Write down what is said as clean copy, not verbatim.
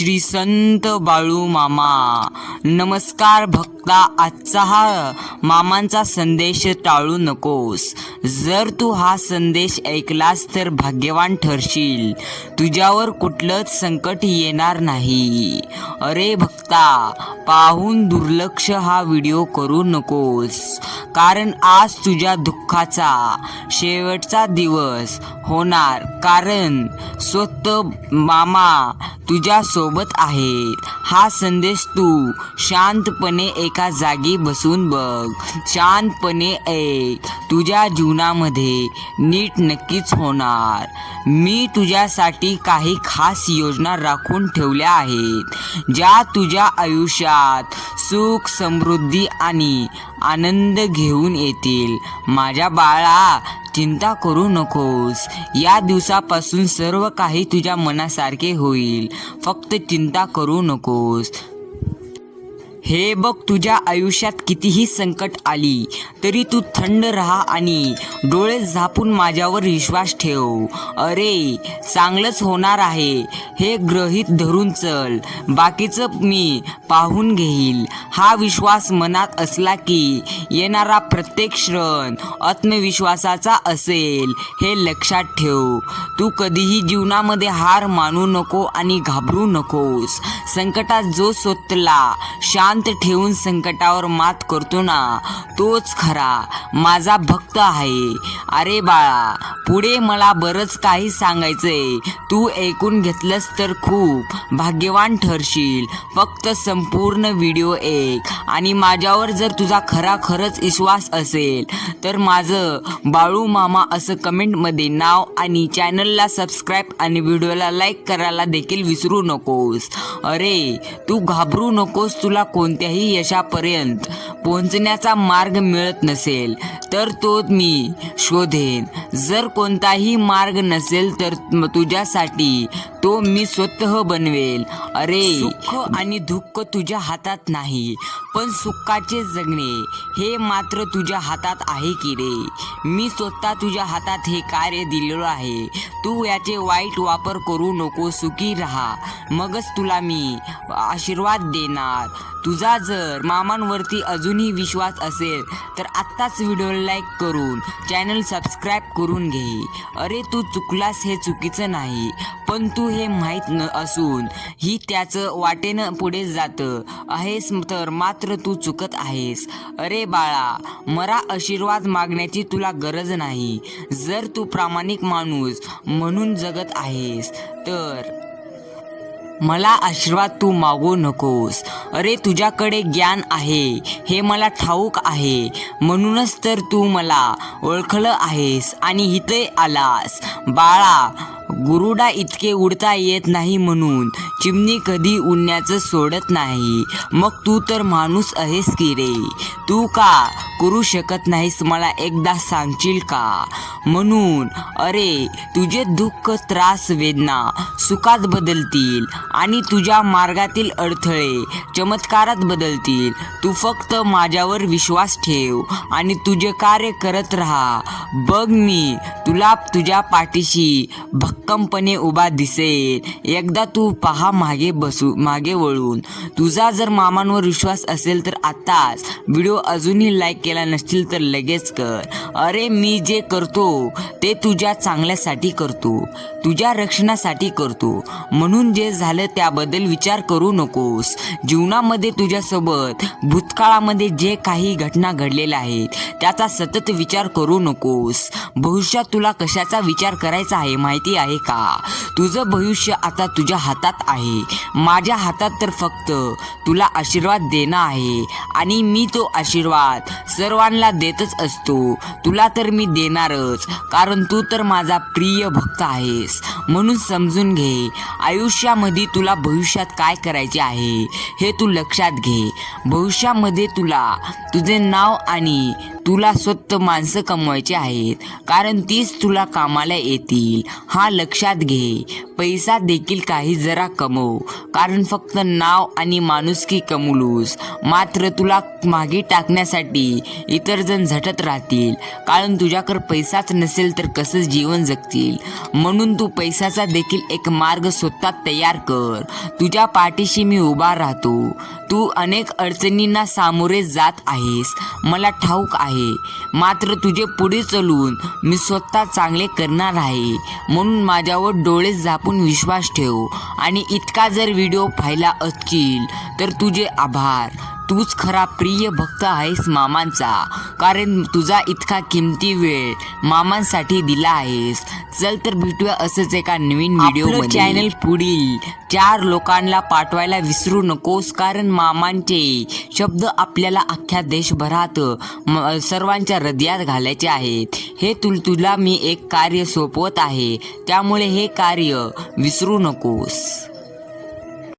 श्री संत बाळू मामा. नमस्कार भक्ता, आजचा हा मामांचा संदेश टाळू नकोस. जर तू हा संदेश ऐकलास तर भाग्यवान ठरशील. तुझ्यावर कुठलंच संकट येणार नाही. अरे भक्ता, पाहून दुर्लक्ष हा व्हिडिओ करू नकोस, कारण आज तुझ्या दुःखाचा शेवटचा दिवस होणार. कारण स्वतः मामा तुझ्या सोबत आहेत. हा संदेश तू शांतपणे एका जागी बसून बघ. शांतपणे ऐक. तुझ्या जीवनामध्ये नीट नक्कीच होणार. मी तुझ्यासाठी काही खास योजना राखून ठेवल्या आहेत, ज्या तुझ्या आयुष्यात सुख, समृद्धी आणि आनंद घेऊन येतील. माझ्या बाळा, चिंता करू नकोस. या दिवसापासून सर्व काही तुझ्या मनासारखे होईल. फक्त चिंता करू नकोस. हे बघ, तुझ्या आयुष्यात कितीही संकट आली तरी तू थंड राहा आणि डोळे झापून माझ्यावर विश्वास ठेव. अरे, चांगलंच होणार आहे हे गृहीत धरून चल. बाकीचं मी पाहून घेईल. हा विश्वास मनात असला की येणारा प्रत्येक क्षण आत्मविश्वासाचा असेल, हे लक्षात ठेव. तू कधीही जीवनामध्ये हार मानू नको आणि घाबरू नकोस. संकटात जो स्वतःला शांत ठेवून संकटावर मात करतो ना, तोच खरा माझा भक्त आहे. अरे बाळा, पुढे मला बरंच काही सांगायचंय. तू ऐकून घेतलंस तर खूप भाग्यवान ठरशील. फक्त संपूर्ण व्हिडिओ ऐक आणि माझ्यावर जर तुझा खरंच विश्वास असेल तर माझं बाळू मामा असं कमेंटमध्ये नाव आणि चॅनलला सबस्क्राईब आणि व्हिडिओला लाईक करायला देखील विसरू नकोस. अरे, तू घाबरू नकोस. तुला कोणत्याही यशापर्यंत पोहोचण्याचा मार्ग मिळत नसेल तर तो मी शोधेन. जर कोणताही मार्ग नसेल तर तुझ्यासाठी तो मी स्वतः बनवेल. अरे, सुख आणि दुःख तुझ्या हातात नाही, पण सुखाचे जगणे हे मात्र तुझ्या हातात आहे की रे. मी स्वतः तुझ्या हातात हे कार्य दिलेलं आहे. तू याचे वाईट वापर करू नको. सुखी राहा, मगच तुला मी आशीर्वाद देणार. तुझा जर मामांवरती अजूनही विश्वास असेल तर आत्ताच व्हिडिओला लाईक करून चॅनल सबस्क्राईब करून घे. अरे, तू चुकलास हे चुकीचं नाही, पण तू हे माहीत न असून ही त्याचं वाटेनं पुढे जातं आहेस तर मात्र तू चुकत आहेस. अरे बाळा, मला आशीर्वाद मागण्याची तुला गरज नाही. जर तू प्रामाणिक माणूस म्हणून जगत आहेस तर मला आशीर्वाद तू मागू नकोस. अरे, तुझ्याकडे ज्ञान आहे हे मला ठाऊक आहे. म्हणूनच तर तू मला ओळखलं आहेस आणि इथे आलास. बाळा, गुरुडा इतके उडता येत नाही म्हणून चिमणी कधी उडण्याचं सोडत नाही. मग तू तर माणूस आहेस की रे. तू का करू शकत नाहीस, मला एकदा सांगशील का? म्हणून अरे, तुझे दुःख, त्रास, वेदना सुखात बदलतील आणि तुझ्या मार्गातील अडथळे चमत्कारात बदलतील. तू फक्त माझ्यावर विश्वास ठेव आणि तुझे कार्य करत राहा. बघ, मी तुला तुझ्या पाठीशी भक्कमपणे उभा दिसेल. एकदा तू पहा मागे वळून. तुझा जर मामांवर विश्वास असेल तर आत्ताच व्हिडिओ अजूनही लाईक केला नसतील तर लगेच कर. अरे, मी जे करतो ते तुझ्या चांगल्यासाठी करतो, तुझ्या रक्षणासाठी करतो. म्हणून जे झालं त्याबद्दल विचार करू नकोस. जीवनामध्ये तुझ्यासोबत भूतकाळामध्ये जे काही घटना घडलेल्या आहेत त्याचा सतत विचार करू नकोस. भविष्यात तुला कशाचा विचार करायचा आहे माहिती आहे का? तुझं भविष्य आता तुझ्या हातात आहे. माझ्या हातात तर फक्त तुला आशीर्वाद देणं आहे आणि मी तो आशीर्वाद सर्वांना देतच असतो. तुला तर मी देणारच, कारण तू तर माझा प्रिय भक्त आहेस. म्हणून समजून घे, आयुष्यामध्ये तुला भविष्यात काय करायचे आहे हे तू लक्षात घे. भविष्यामध्ये तुला तुझे नाव आणि तुला स्वतः माणसं कमवायची आहेत, कारण तीच तुला कामाला येतील. हा लक्षात घे. पैसा देखील काही जरा कमव, कारण फक्त नाव आणि माणुसकी कमवलूस मात्र तुला मागे टाकण्यासाठी इतर जण झटत राहतील, कारण तुझ्याकडे पैसाच नसेल तर कसं जीवन जगतील. म्हणून तू पैशाचा देखील एक मार्ग स्वतः तयार कर. तुझ्या पाठीशी मी उभा राहतो. तू अनेक अडचणींना सामोरे जात आहेस, मला ठाऊक आहे, मात्र तुझे पुढे चलून मी स्वतः चांगले करणार आहे. म्हणून माझ्यावर डोळे झाकून विश्वास ठेव. आणि इतका जर व्हिडिओ पाहिला असतील तर तुझे आभार. तूच खरा प्रिय भक्त आहेस मामांचा, कारण तुझा इतका किमती वेळ मामांसाठी दिला आहेस. चल तर भेटूया असंच एका नवीन व्हिडिओ. चॅनल पुढील 4 लोकांना पाठवायला विसरू नकोस, कारण मामांचे शब्द आपल्याला अख्ख्या देशभरात सर्वांच्या हृदयात घालायचे आहेत. हे तुला मी एक कार्य सोपवत आहे, त्यामुळे हे कार्य विसरू नकोस.